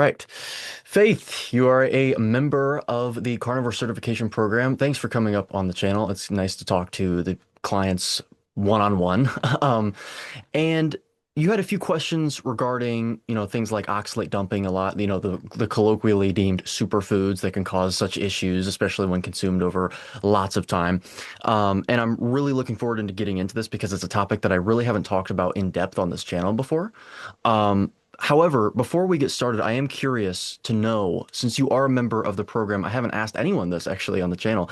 right. Faith, you are a member of the Carnivore certification program. Thanks for coming up on the channel. It's nice to talk to the clients one-on-one. Um, and you had a few questions regarding, things like oxalate dumping a lot, the colloquially deemed superfoods that can cause such issues, especially when consumed over lots of time. And I'm really looking forward into getting into this because it's a topic that I really haven't talked about in depth on this channel before. However, before we get started, I am curious to know, since you are a member of the program, I haven't asked anyone this actually on the channel.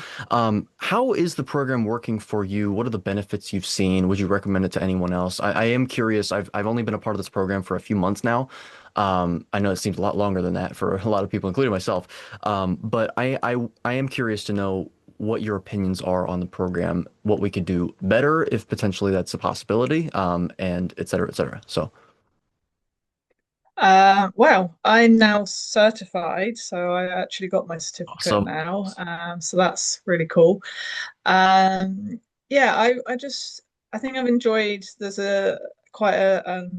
How is the program working for you? What are the benefits you've seen? Would you recommend it to anyone else? I am curious. I've only been a part of this program for a few months now. I know it seems a lot longer than that for a lot of people, including myself. But I am curious to know what your opinions are on the program, what we could do better if potentially that's a possibility, and et cetera, et cetera. So Well, I'm now certified, so I actually got my certificate awesome. now. So that's really cool. Yeah, I think I've enjoyed. There's a quite a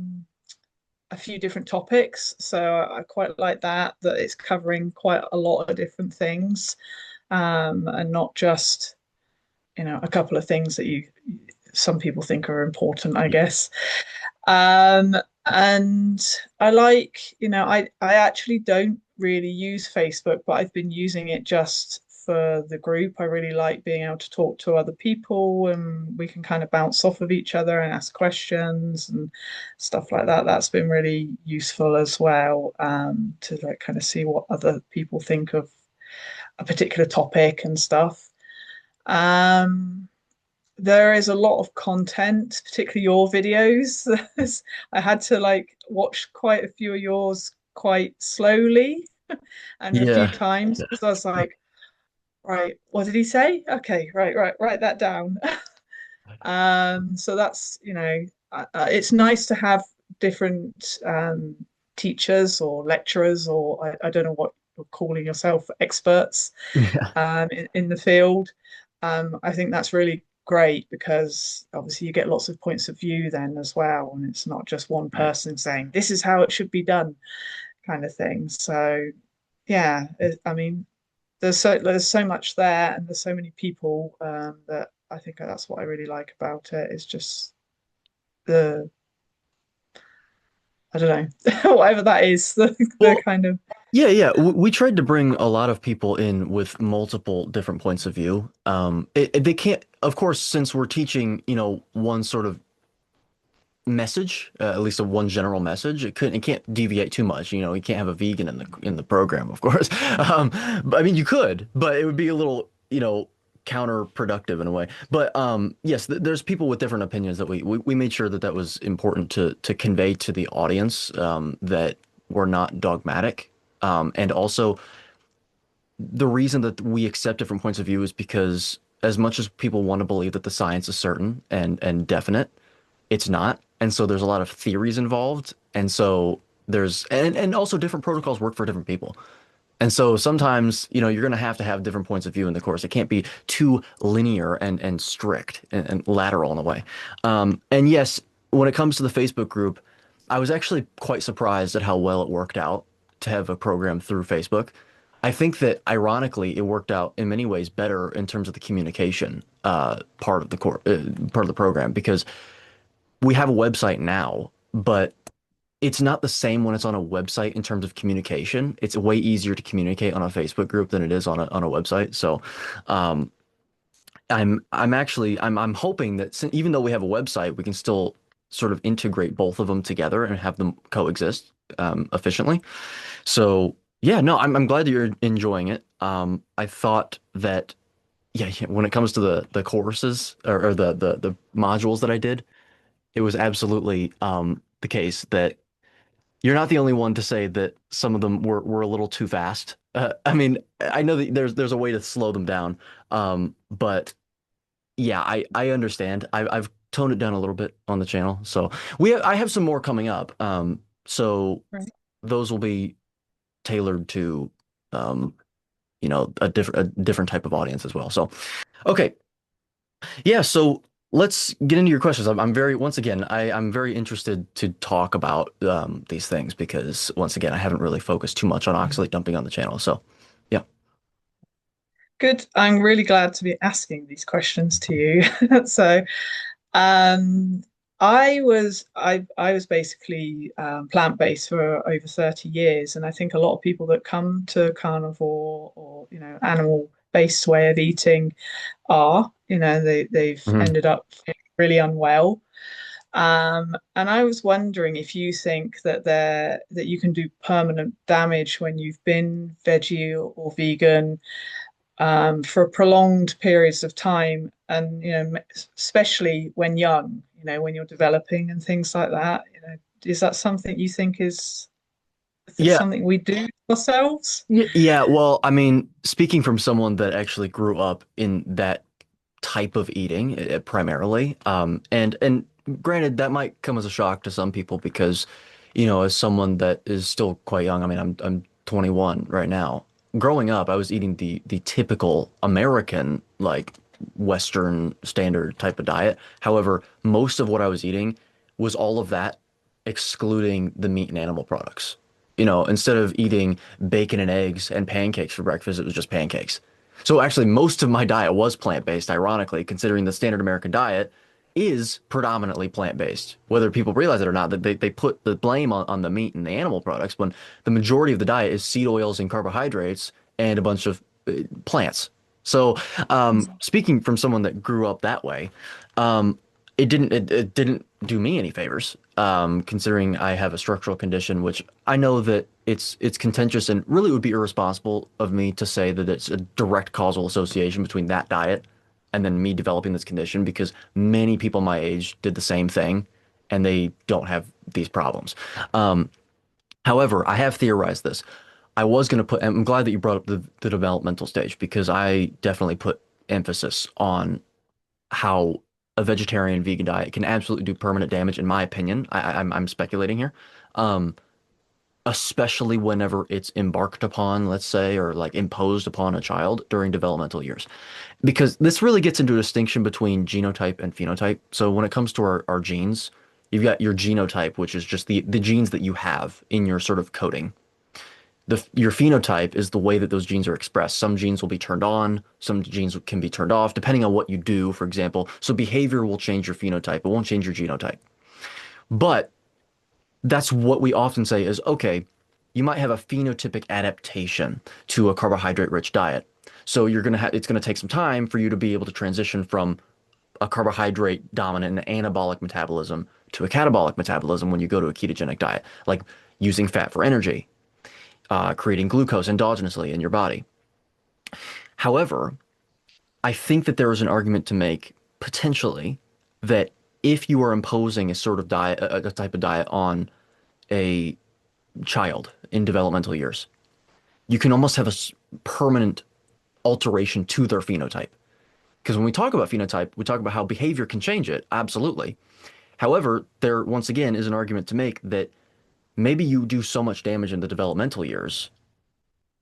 few different topics, so I quite like that it's covering quite a lot of different things, and not just a couple of things that you some people think are important, I guess. And I like, I actually don't really use Facebook, but I've been using it just for the group. I really like being able to talk to other people and we can kind of bounce off of each other and ask questions and stuff like that. That's been really useful as well, to like kind of see what other people think of a particular topic and stuff. Um, there is a lot of content, particularly your videos. I had to like watch quite a few of yours quite slowly and a few Yeah. times because I was like, right, what did he say? Okay, right, write that down. So that's, it's nice to have different teachers or lecturers, or I don't know what you're calling yourself, experts, Yeah. in the field. I think that's really great because obviously you get lots of points of view then as well, and it's not just one Right. person saying this is how it should be done, kind of thing. So yeah, I mean, there's so much there, and there's so many people, that I think that's what I really like about it. It's just the I don't know whatever that is, the Well, kind of yeah. We tried to bring a lot of people in with multiple different points of view. They can't, of course, since we're teaching, one sort of message, at least a one general message. It can't deviate too much. You can't have a vegan in the program, of course. But I mean, you could, but it would be a little, counterproductive in a way. But yes, there's people with different opinions that we made sure that that was important to convey to the audience, that we're not dogmatic. And also, the reason that we accept different points of view is because as much as people want to believe that the science is certain and definite, it's not. And so there's a lot of theories involved. And so and also different protocols work for different people. And so sometimes, you're going to have different points of view in the course. It can't be too linear and strict and lateral in a way. And yes, when it comes to the Facebook group, I was actually quite surprised at how well it worked out to have a program through Facebook. I think that ironically, it worked out in many ways better in terms of the communication part of the program because we have a website now, but it's not the same when it's on a website in terms of communication. It's way easier to communicate on a Facebook group than it is on a website. So, um, I'm hoping that even though we have a website, we can still sort of integrate both of them together and have them coexist efficiently. So yeah, no, I'm glad that you're enjoying it. I thought that yeah, when it comes to the courses or the modules that I did, it was absolutely the case that you're not the only one to say that some of them were a little too fast. I mean, I know that there's a way to slow them down, but yeah, I understand. I've toned it down a little bit on the channel, so I have some more coming up. So right. those will be tailored to um, a different type of audience as well. So okay, yeah. So let's get into your questions. I'm very, once again, I'm very interested to talk about these things because, once again, I haven't really focused too much on oxalate dumping on the channel. So, yeah. Good. I'm really glad to be asking these questions to you. So, um, I was basically plant-based for over 30 years, and I think a lot of people that come to carnivore or animal-based way of eating are, they've Mhm. ended up feeling really unwell. And I was wondering if you think that you can do permanent damage when you've been veggie or vegan for prolonged periods of time, and especially when young, when you're developing and things like that. Is that something you think is Yeah. something we do ourselves? Yeah. Well, I mean, speaking from someone that actually grew up in that type of eating primarily, and granted, that might come as a shock to some people because, as someone that is still quite young, I mean, I'm 21 right now. Growing up, I was eating the typical American, like Western standard type of diet. However, most of what I was eating was all of that, excluding the meat and animal products. Instead of eating bacon and eggs and pancakes for breakfast, it was just pancakes. So actually, most of my diet was plant-based, ironically, considering the standard American diet is predominantly plant-based. Whether people realize it or not, that they put the blame on the meat and the animal products when the majority of the diet is seed oils and carbohydrates and a bunch of plants. So, speaking from someone that grew up that way, um, it didn't do me any favors, considering I have a structural condition, which I know that it's contentious and really would be irresponsible of me to say that it's a direct causal association between that diet and then me developing this condition because many people my age did the same thing and they don't have these problems. Um, However, I have theorized this. I was going to put, I'm glad that you brought up the developmental stage because I definitely put emphasis on how a vegetarian vegan diet can absolutely do permanent damage, in my opinion. I'm speculating here. Um, Especially whenever it's embarked upon, let's say, or like imposed upon a child during developmental years. Because this really gets into a distinction between genotype and phenotype. So when it comes to our genes, you've got your genotype, which is just the genes that you have in your sort of coding. Your phenotype is the way that those genes are expressed. Some genes will be turned on, some genes can be turned off, depending on what you do, for example. So behavior will change your phenotype, it won't change your genotype. But that's what we often say is, okay, you might have a phenotypic adaptation to a carbohydrate-rich diet. So it's gonna take some time for you to be able to transition from a carbohydrate dominant and anabolic metabolism to a catabolic metabolism when you go to a ketogenic diet, like using fat for energy, creating glucose endogenously in your body. However, I think that there is an argument to make potentially that if you are imposing a sort of diet, a type of diet on a child in developmental years, you can almost have a permanent alteration to their phenotype. Because when we talk about phenotype, we talk about how behavior can change it, absolutely. However, there once again is an argument to make that maybe you do so much damage in the developmental years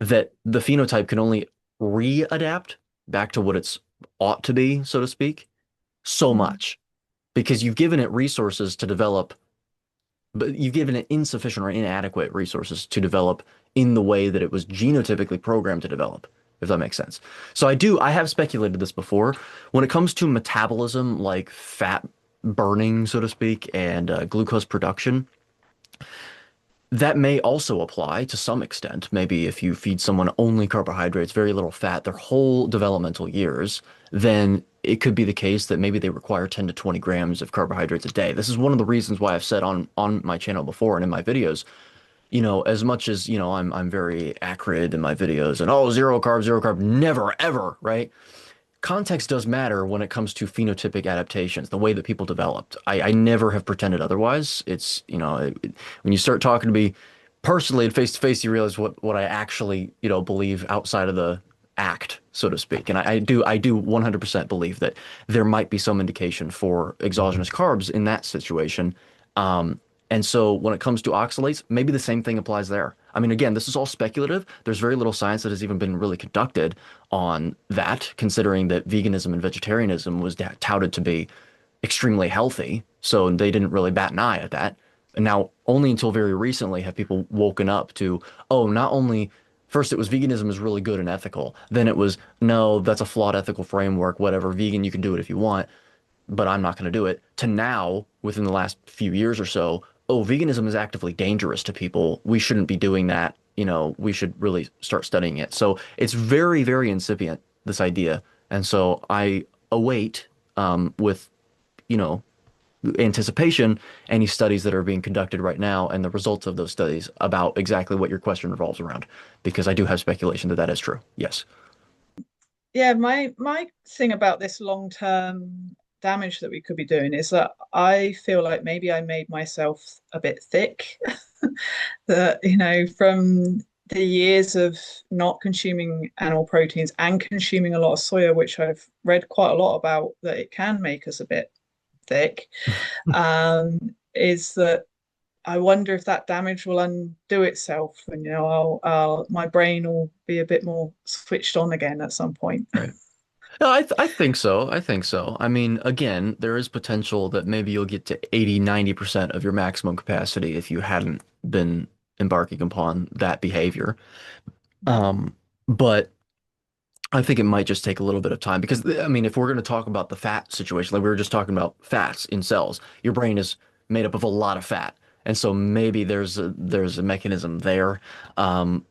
that the phenotype can only readapt back to what it's ought to be, so to speak, so Mm. much because you've given it resources to develop, but you've given it insufficient or inadequate resources to develop in the way that it was genotypically programmed to develop, if that makes sense. So I have speculated this before. When it comes to metabolism, like fat burning, so to speak, and glucose production, that may also apply to some extent. Maybe if you feed someone only carbohydrates, very little fat, their whole developmental years, then it could be the case that maybe they require 10 to 20 grams of carbohydrates a day. This is one of the reasons why I've said on my channel before and in my videos, as much as, I'm very acrid in my videos and zero carb, never ever, right? Context does matter when it comes to phenotypic adaptations, the way that people developed. I never have pretended otherwise. It's, when you start talking to me personally and face to face, you realize what I actually, believe outside of the act, so to speak. And I do 100% believe that there might be some indication for exogenous carbs in that situation. Um, and so when it comes to oxalates, maybe the same thing applies there. I mean, again, this is all speculative. There's very little science that has even been really conducted on that, considering that veganism and vegetarianism was touted to be extremely healthy, so they didn't really bat an eye at that. And now, only until very recently have people woken up to, oh, not only first it was veganism is really good and ethical, then it was no, that's a flawed ethical framework, whatever, vegan, you can do it if you want, but I'm not going to do it, to now, within the last few years or so, oh, veganism is actively dangerous to people. We shouldn't be doing that. We should really start studying it. So it's very, very incipient, this idea. And so I await with, you know, anticipation any studies that are being conducted right now and the results of those studies about exactly what your question revolves around, because I do have speculation that that is true. Yes. Yeah, my thing about this long-term damage that we could be doing is that I feel like maybe I made myself a bit thick. That, from the years of not consuming animal proteins and consuming a lot of soya, which I've read quite a lot about, that it can make us a bit thick, is that I wonder if that damage will undo itself, and my brain will be a bit more switched on again at some point. Right. No, I think so. I think so. I mean, again, there is potential that maybe you'll get to 80, 90% of your maximum capacity if you hadn't been embarking upon that behavior. But I think it might just take a little bit of time because, I mean, if we're going to talk about the fat situation, like we were just talking about fats in cells, your brain is made up of a lot of fat. And so maybe there's a mechanism there. Um,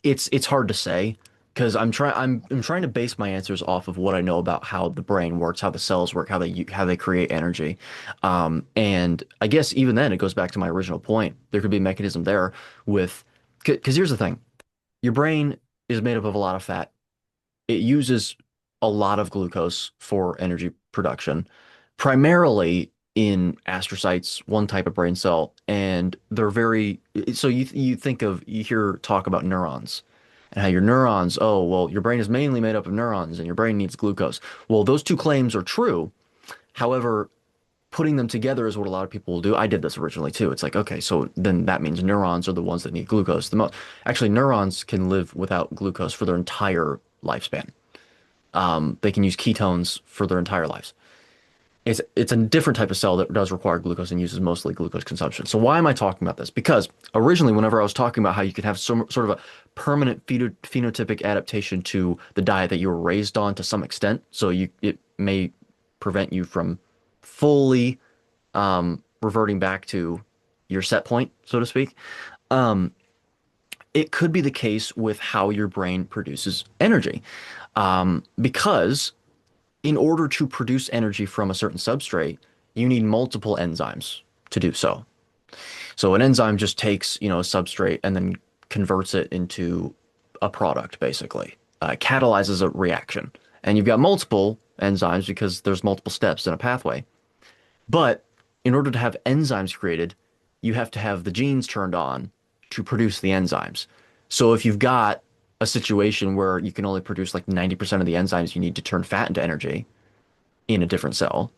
it's hard to say because I'm trying to base my answers off of what I know about how the brain works, how the cells work, how they create energy. And I guess even then it goes back to my original point. There could be a mechanism there with because here's the thing. Your brain is made up of a lot of fat. It uses a lot of glucose for energy production, primarily in astrocytes, one type of brain cell, and they're very so you hear talk about neurons and how your neurons, oh, well, your brain is mainly made up of neurons and your brain needs glucose. Well, those two claims are true. However, putting them together is what a lot of people will do. I did this originally too. It's like, okay, so then that means neurons are the ones that need glucose the most. Actually, neurons can live without glucose for their entire lifespan. They can use ketones for their entire lives. It's a different type of cell that does require glucose and uses mostly glucose consumption. So why am I talking about this? Because originally, whenever I was talking about how you could have some sort of a permanent phenotypic adaptation to the diet that you were raised on to some extent, so it may prevent you from fully reverting back to your set point, so to speak. Um, it could be the case with how your brain produces energy, because in order to produce energy from a certain substrate, you need multiple enzymes to do so. So an enzyme just takes, a substrate and then converts it into a product, basically. Catalyzes a reaction. And you've got multiple enzymes because there's multiple steps in a pathway. But in order to have enzymes created, you have to have the genes turned on to produce the enzymes. So if you've got a situation where you can only produce like 90% of the enzymes you need to turn fat into energy in a different cell,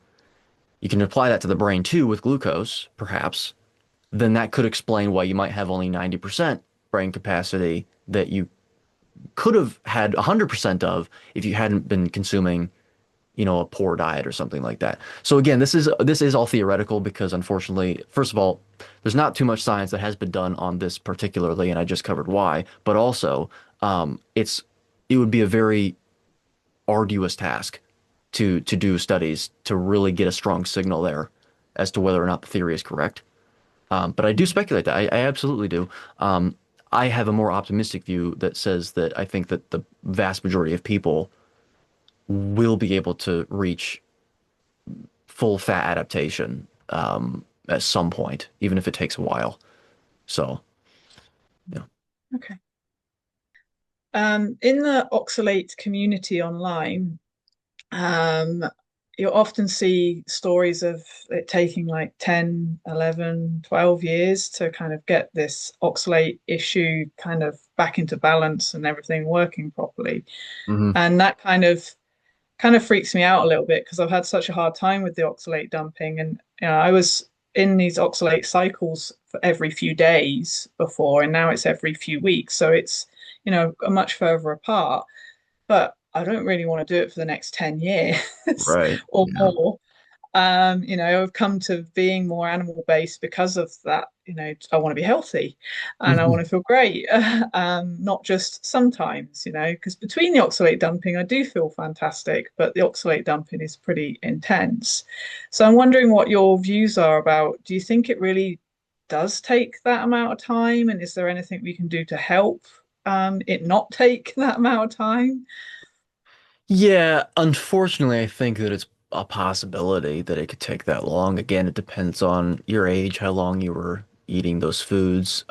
you can apply that to the brain too with glucose, perhaps, then that could explain why you might have only 90% brain capacity that you could have had 100% of if you hadn't been consuming, a poor diet or something like that. So again, this is all theoretical because unfortunately, first of all, there's not too much science that has been done on this particularly, and I just covered why, but also it would be a very arduous task to do studies to really get a strong signal there as to whether or not the theory is correct. But I do speculate that I absolutely do. I have a more optimistic view that says that I think that the vast majority of people will be able to reach full fat adaptation at some point, even if it takes a while. So, yeah. Okay. In the oxalate community online, um, you'll often see stories of it taking like 10, 11, 12 years to kind of get this oxalate issue kind of back into balance and everything working properly. Hmm. And that kind of freaks me out a little bit because I've had such a hard time with the oxalate dumping. And I was in these oxalate cycles for every few days before, and now it's every few weeks. So it's, a much further apart. But I don't really want to do it for the next 10 years Right. or Yeah. more. I've come to being more animal based because of that. I want to be healthy and I want to feel great. Not just sometimes, because between the oxalate dumping, I do feel fantastic, but the oxalate dumping is pretty intense. So I'm wondering what your views are about. Do you think it really does take that amount of time? And is there anything we can do to help it not take that amount of time? Yeah, unfortunately, I think that it's a possibility that it could take that long. Again, it depends on your age, how long you were eating those foods.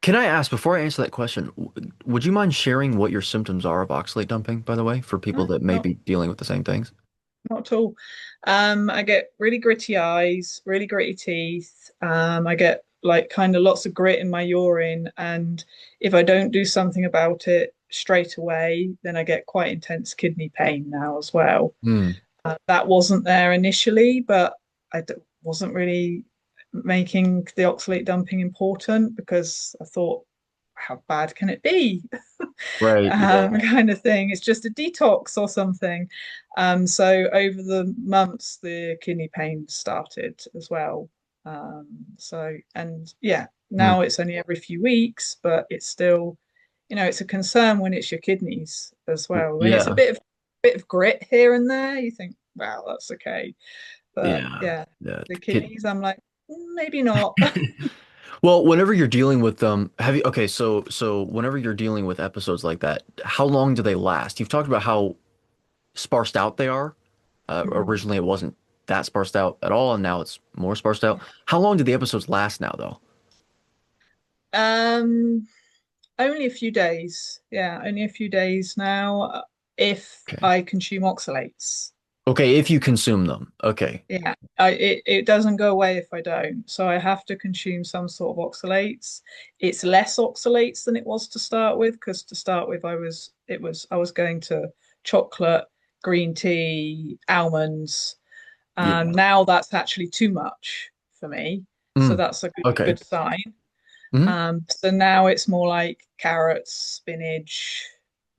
Can I ask, before I answer that question, would you mind sharing what your symptoms are of oxalate dumping, by the way, for people No, that may not be dealing with the same things? Not at all. I get really gritty eyes, really gritty teeth. I get like kind of lots of grit in my urine, and if I don't do something about it straight away, then I get quite intense kidney pain now as well. Hmm. That wasn't there initially, but wasn't really making the oxalate dumping important because I thought, how bad can it be? Right. Yeah. Kind of thing. It's just a detox or something. So over the months, the kidney pain started as well. And yeah, Hmm. now it's only every few weeks, but it's still, it's a concern when it's your kidneys as well. When it's a Yeah. bit of grit here and there, you think, wow, that's okay. But Yeah. yeah, Yeah. the kidneys, I'm like, maybe not. Well, whenever you're dealing with have you okay, so whenever you're dealing with episodes like that, how long do they last? You've talked about how sparsed out they are. Originally it wasn't that sparsed out at all, and now it's more sparsed out. How long do the episodes last now, though? Um, Only a few days. Yeah, only a few days now. If Okay. I consume oxalates. Okay, if you consume them. Okay. Yeah, it doesn't go away if I don't. So I have to consume some sort of oxalates. It's less oxalates than it was to start with, because to start with I was going to chocolate, green tea, almonds. Yeah. Now that's actually too much for me. So Mm. that's a Okay. good sign. Hmm. So now it's more like carrots, spinach,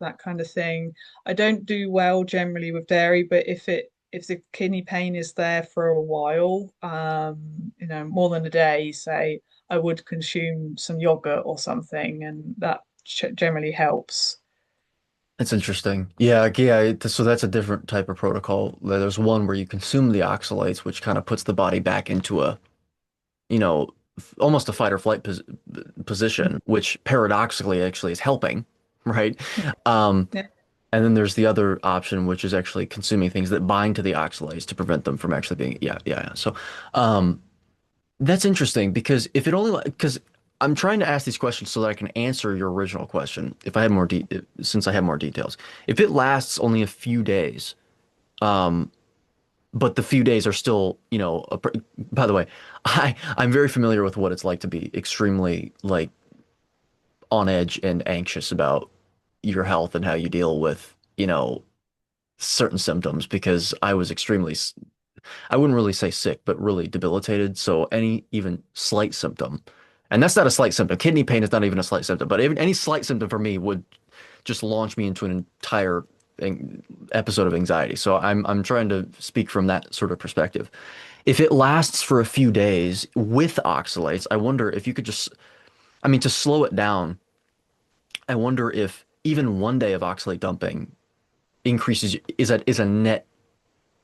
that kind of thing. I don't do well generally with dairy, but if the kidney pain is there for a while, more than a day, say, I would consume some yogurt or something, and that generally helps. That's interesting. Yeah, yeah. So that's a different type of protocol. There's one where you consume the oxalates, which kind of puts the body back into a, you know, almost a fight or flight position, which paradoxically actually is helping, right? Um, Yeah. and then there's the other option, which is actually consuming things that bind to the oxalates to prevent them from actually being, yeah, yeah, yeah. So, um, that's interesting because if it only, because I'm trying to ask these questions so that I can answer your original question. If I had more since I have more details, if it lasts only a few days, um, but the few days are still, by the way, I'm very familiar with what it's like to be extremely like on edge and anxious about your health and how you deal with, certain symptoms because I was I wouldn't really say sick, but really debilitated. So any even slight symptom, and that's not a slight symptom. Kidney pain is not even a slight symptom, but even any slight symptom for me would just launch me into an entire episode of anxiety. So I'm trying to speak from that sort of perspective. If it lasts for a few days with oxalates, I wonder if you could just, I mean, to slow it down, I wonder if even one day of oxalate dumping increases is a net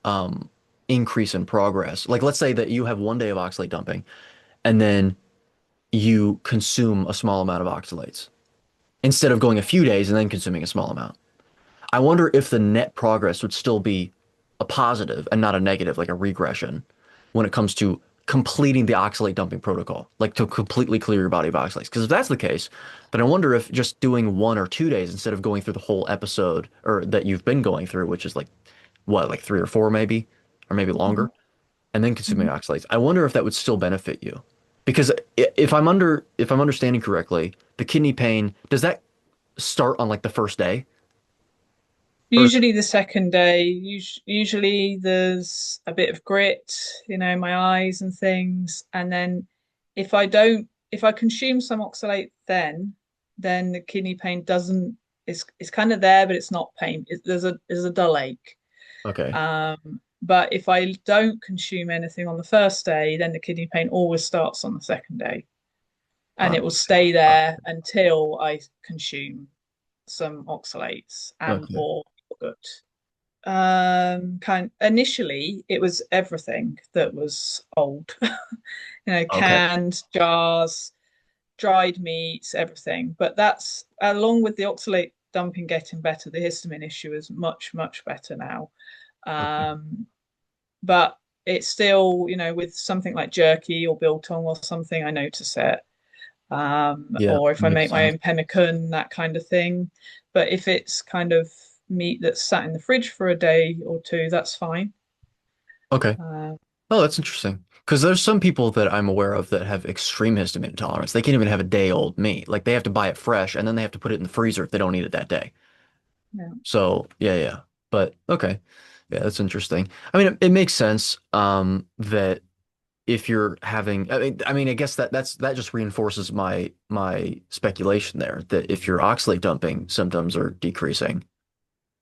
um, increase in progress. Like let's say that you have one day of oxalate dumping, and then you consume a small amount of oxalates instead of going a few days and then consuming a small amount. I wonder if the net progress would still be a positive and not a negative, like a regression, when it comes to completing the oxalate dumping protocol, like to completely clear your body of oxalates. Because if that's the case, then I wonder if just doing 1 or 2 days instead of going through the whole episode or that you've been going through, which is like what, like 3 or 4 maybe, or maybe Mhm, longer, and then consuming mhm. oxalates. I wonder if that would still benefit you. Because if I'm understanding correctly, the kidney pain, does that start on like the first day? Or Usually the second day, usually there's a bit of grit, in my eyes and things. And then if I consume some oxalate then the kidney pain doesn't, it's kind of there, but it's not pain. There's a dull ache. okay. Um, But if I don't consume anything on the first day, then the kidney pain always starts on the second day, and Uh, it will stay there until I consume some oxalates and okay. or yogurt. Kind initially it was everything that was old, Okay. canned jars, dried meats, everything. But that's along with the oxalate dumping getting better, the histamine issue is much, much better now. Okay. Um, but it's still, with something like jerky or biltong or something, I notice it. Yeah, Or if I makes make my sense. own pemmican, that kind of thing. But if it's kind of meat that's sat in the fridge for a day or two, that's fine. Okay. Uh, Oh, that's interesting. Because there's some people that I'm aware of that have extreme histamine intolerance. They can't even have a day old meat. Like they have to buy it fresh and then they have to put it in the freezer if they don't eat it that day. yeah. So yeah, yeah. But okay. Yeah, that's interesting. I mean, it makes sense that if you're having I guess that just reinforces my speculation there that if your oxalate dumping symptoms are decreasing,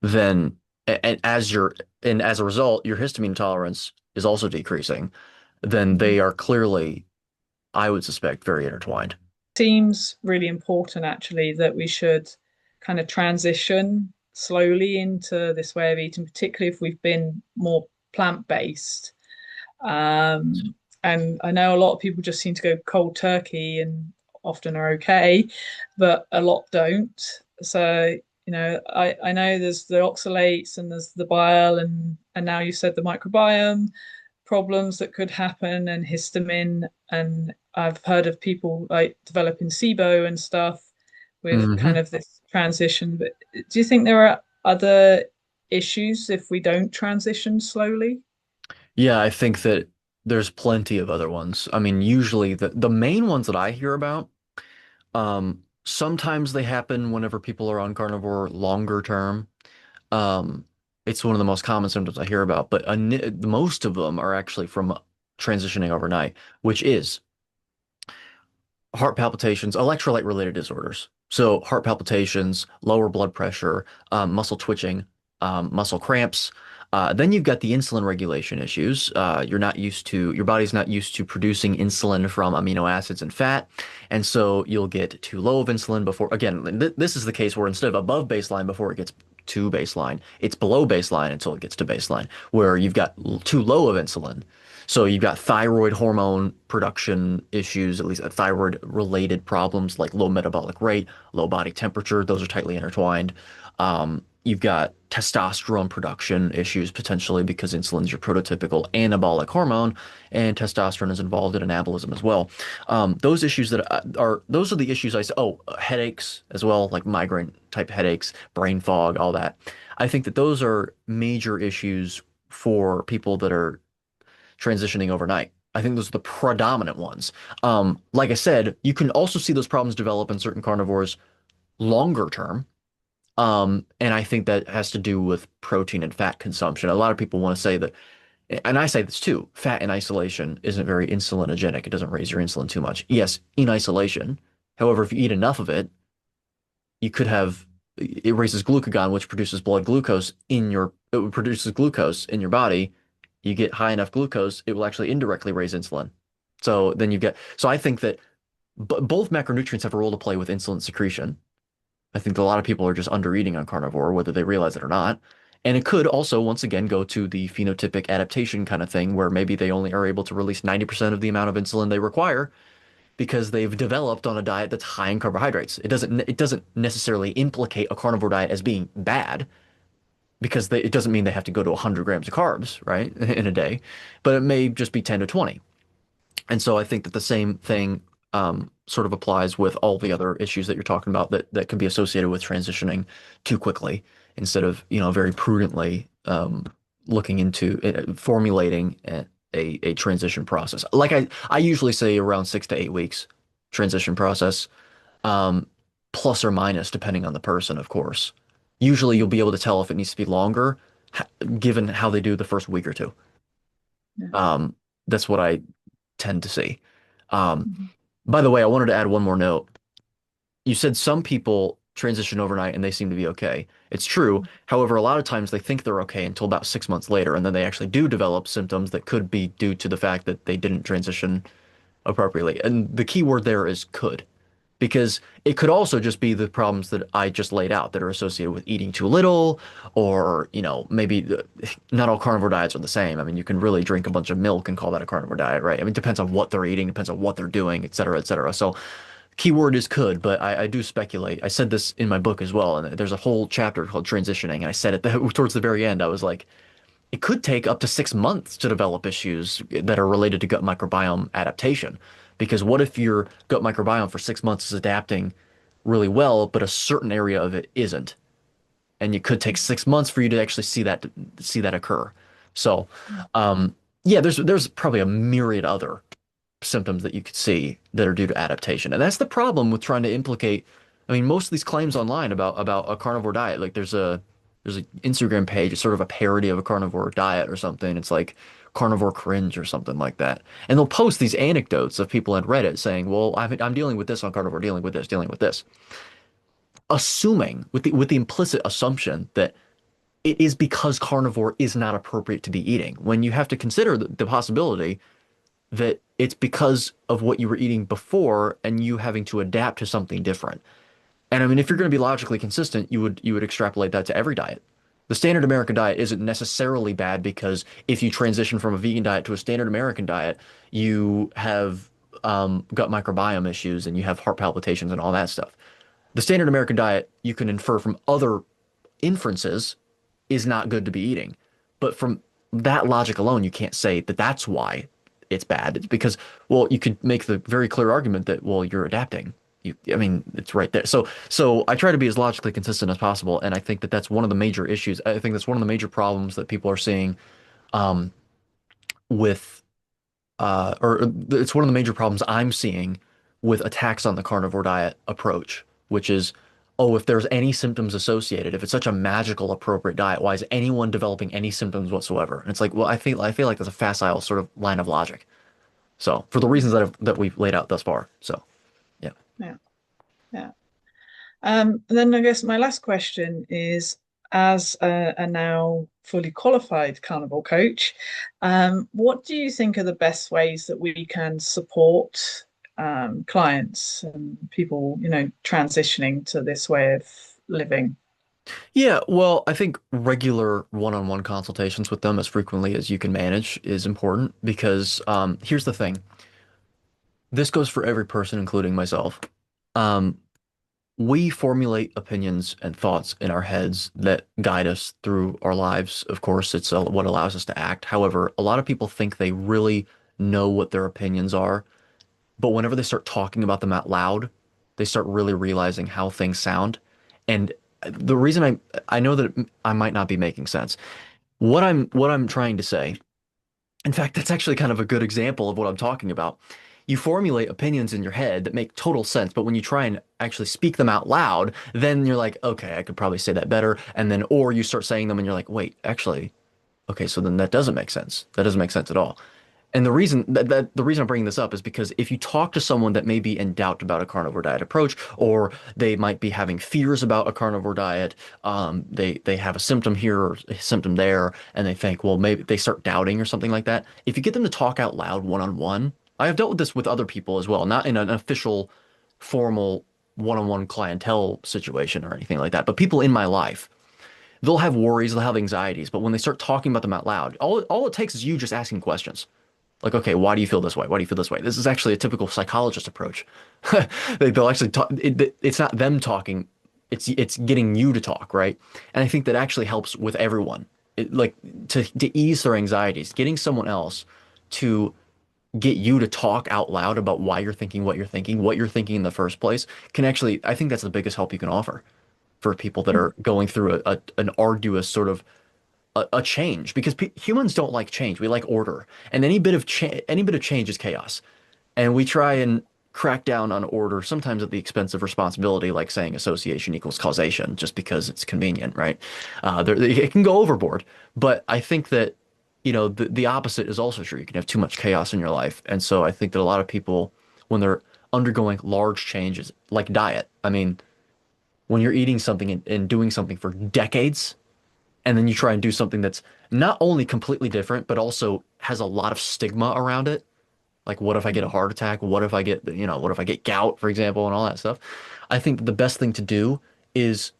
then and as a result your histamine tolerance is also decreasing, then Mhm. they are clearly, I would suspect, very intertwined. Seems really important actually that we should kind of transition slowly into this way of eating, particularly if we've been more plant-based. And I know a lot of people just seem to go cold turkey and often are okay, but a lot don't. So, I know there's the oxalates and there's the bile and now you said the microbiome problems that could happen and histamine. And I've heard of people like developing SIBO and stuff with kind Hmm. of this transition. But do you think there are other issues if we don't transition slowly? Yeah, I think that there's plenty of other ones. I mean, usually the main ones that I hear about, sometimes they happen whenever people are on carnivore longer term. Um, it's one of the most common symptoms I hear about, but most of them are actually from transitioning overnight, which is heart palpitations, electrolyte related disorders. So heart palpitations, lower blood pressure, muscle twitching, muscle cramps. Then you've got the insulin regulation issues. Your body's not used to producing insulin from amino acids and fat. And so you'll get too low of insulin before, again, this is the case where instead of above baseline before it gets to baseline, it's below baseline until it gets to baseline, where you've got too low of insulin. So you've got thyroid hormone production issues, at least thyroid related problems like low metabolic rate, low body temperature. Those are tightly intertwined. You've got testosterone production issues potentially because insulin is your prototypical anabolic hormone, and testosterone is involved in anabolism as well. Those are the issues I say. Oh, headaches as well, like migraine type headaches, brain fog, all that. I think that those are major issues for people that are transitioning overnight. I think those are the predominant ones. Like I said, you can also see those problems develop in certain carnivores longer term. And I think that has to do with protein and fat consumption. A lot of people want to say that, and I say this too, fat in isolation isn't very insulinogenic. It doesn't raise your insulin too much. Yes, in isolation. However, if you eat enough of it, you could have it raises glucagon, which produces glucose in your body. You get high enough glucose, it will actually indirectly raise insulin. So I think that both macronutrients have a role to play with insulin secretion. I think that a lot of people are just under eating on carnivore, whether they realize it or not. And it could also, once again, go to the phenotypic adaptation kind of thing, where maybe they only are able to release 90% of the amount of insulin they require because they've developed on a diet that's high in carbohydrates. It doesn't necessarily implicate a carnivore diet as being bad because it doesn't mean they have to go to 100 grams of carbs, right, in a day, but it may just be 10 to 20. And so I think that the same thing sort of applies with all the other issues that you're talking about that can be associated with transitioning too quickly instead of, very prudently looking into formulating a transition process. Like I usually say around 6 to 8 weeks transition process, um, plus or minus depending on the person, of course. Usually you'll be able to tell if it needs to be longer, given how they do the first week or two. Yeah. Um, that's what I tend to see. Um, Mhm. by the way, I wanted to add one more note. You said some people transition overnight and they seem to be okay. It's true. However, a lot of times they think they're okay until about 6 months later, and then they actually do develop symptoms that could be due to the fact that they didn't transition appropriately. And the key word there is could, because it could also just be the problems that I just laid out that are associated with eating too little, or, maybe not all carnivore diets are the same. I mean, you can really drink a bunch of milk and call that a carnivore diet, right? I mean, it depends on what they're eating, depends on what they're doing, et cetera, et cetera. So, keyword is could, but I do speculate. I said this in my book as well, and there's a whole chapter called transitioning, and I said it towards the very end. I was like, it could take up to 6 months to develop issues that are related to gut microbiome adaptation. Because what if your gut microbiome for 6 months is adapting really well, but a certain area of it isn't? And it could take 6 months for you to actually see that occur. So, yeah, there's probably a myriad other symptoms that you could see that are due to adaptation. And that's the problem with trying to implicate. I mean, most of these claims online about a carnivore diet, like there's an Instagram page, it's sort of a parody of a carnivore diet or something. It's like carnivore cringe or something like that. And they'll post these anecdotes of people on Reddit saying, "Well, I'm dealing with this on carnivore, dealing with this," assuming with the implicit assumption that it is because carnivore is not appropriate to be eating. When you have to consider the possibility that it's because of what you were eating before and you having to adapt to something different. And I mean, if you're going to be logically consistent, you would extrapolate that to every diet. The standard American diet isn't necessarily bad because if you transition from a vegan diet to a standard American diet, you have gut microbiome issues and you have heart palpitations and all that stuff. The standard American diet, you can infer from other inferences, is not good to be eating. But from that logic alone, you can't say that that's why it's bad. It's because, well, you could make the very clear argument that, well, you're adapting. I mean, it's right there. So I try to be as logically consistent as possible, and I think that that's one of the major issues. I think that's one of the major problems that people are seeing, um, with, or it's one of the major problems I'm seeing with attacks on the carnivore diet approach, which is, oh, if there's any symptoms associated, if it's such a magical appropriate diet, why is anyone developing any symptoms whatsoever? And it's like, well, I feel like that's a facile sort of line of logic. So for the reasons that we've laid out thus far. So yeah. Yeah, yeah. And then I guess my last question is, as a now fully qualified carnivore coach, what do you think are the best ways that we can support clients and people, transitioning to this way of living? Yeah, well, I think regular one-on-one consultations with them as frequently as you can manage is important because here's the thing. This goes for every person, including myself. Um, we formulate opinions and thoughts in our heads that guide us through our lives. Of course, it's what allows us to act. However, a lot of people think they really know what their opinions are, but whenever they start talking about them out loud, they start really realizing how things sound. And the reason I know that I might not be making sense. What I'm trying to say, in fact, that's actually kind of a good example of what I'm talking about. You formulate opinions in your head that make total sense, but when you try and actually speak them out loud, then you're like, okay, I could probably say that better. And then, or you start saying them and you're like, wait, actually, okay, so then that doesn't make sense. That doesn't make sense at all. And the reason I'm bringing this up is because if you talk to someone that may be in doubt about a carnivore diet approach, or they might be having fears about a carnivore diet, they have a symptom here or a symptom there, and they think, well, maybe they start doubting or something like that. If you get them to talk out loud one-on-one, I have dealt with this with other people as well, not in an official, formal one-on-one clientele situation or anything like that, but people in my life. They'll have worries, they'll have anxieties, but when they start talking about them out loud, all it takes is you just asking questions. Like, okay, why do you feel this way? Why do you feel this way? This is actually a typical psychologist approach. They'll actually talk. It's not them talking. It's getting you to talk, right? And I think that actually helps with everyone. Like to ease their anxieties, getting someone else to get you to talk out loud about why you're thinking what you're thinking in the first place can actually, I think that's the biggest help you can offer for people that are going through an arduous sort of a change because humans don't like change. We like order, and any bit of change is chaos. And we try and crack down on order sometimes at the expense of responsibility, like saying association equals causation, just because it's convenient, right? It can go overboard, but I think that the opposite is also true. You can have too much chaos in your life, and so I think that a lot of people, when they're undergoing large changes, like diet, I mean, when you're eating something and doing something for decades, and then you try and do something that's not only completely different, but also has a lot of stigma around it. Like, what if I get a heart attack? What if I get, what if I get gout, for example, and all that stuff? I think the best thing to do is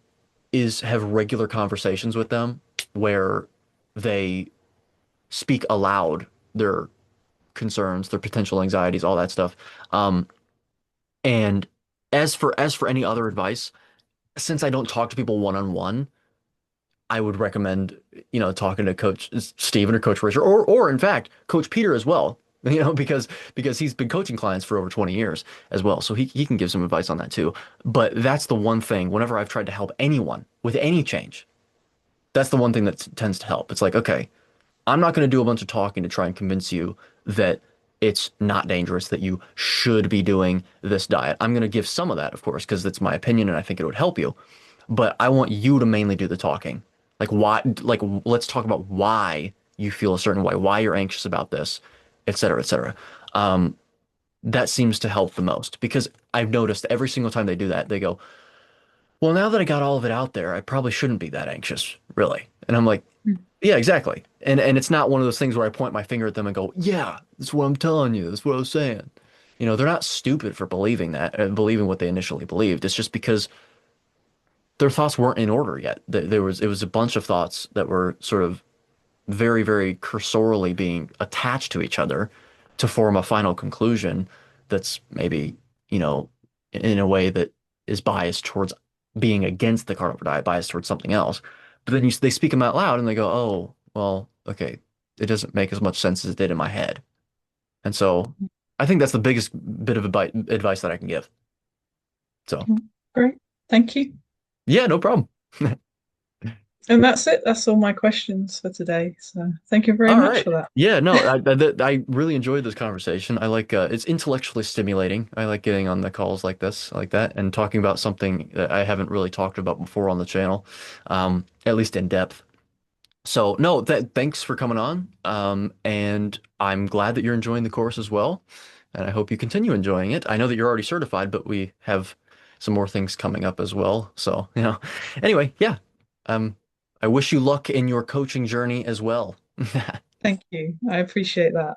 have regular conversations with them where they speak aloud their concerns, their potential anxieties, all that stuff. Um, and as for any other advice, since I don't talk to people one on one, I would recommend, talking to Coach Steven or Coach Richard, or in fact, Coach Peter as well. Because he's been coaching clients for over 20 years as well. So he can give some advice on that too. But that's the one thing, whenever I've tried to help anyone with any change, that's the one thing that tends to help. It's like, okay, I'm not going to do a bunch of talking to try and convince you that it's not dangerous, that you should be doing this diet. I'm going to give some of that, of course, because it's my opinion and I think it would help you. But I want you to mainly do the talking. Like why, like let's talk about why you feel a certain way, why you're anxious about this, et cetera, et cetera. Um, that seems to help the most because I've noticed every single time they do that, they go, well, now that I got all of it out there, I probably shouldn't be that anxious, really. And I'm like, yeah, exactly. And it's not one of those things where I point my finger at them and go, yeah, that's what I'm telling you. That's what I was saying. They're not stupid for believing that, believing what they initially believed. It's just because their thoughts weren't in order yet. It was a bunch of thoughts that were sort of very, very cursorily being attached to each other to form a final conclusion that's maybe, you know, in a way that is biased towards being against the carnivore diet, biased towards something else. But then they speak them out loud and they go, oh, well, okay, it doesn't make as much sense as it did in my head. And so I think that's the biggest bit of advice that I can give. So, Great. Thank you. yeah, no problem. And that's it. That's all my questions for today. So thank you very All much right. for that. Yeah, no, I really enjoyed this conversation. I like it's intellectually stimulating. I like getting on the calls like this, like that, and talking about something that I haven't really talked about before on the channel, at least in depth. So, no, thanks for coming on. And I'm glad that you're enjoying the course as well, and I hope you continue enjoying it. I know that you're already certified, but we have some more things coming up as well. So, anyway, yeah. Um, I wish you luck in your coaching journey as well. Thank you. I appreciate that.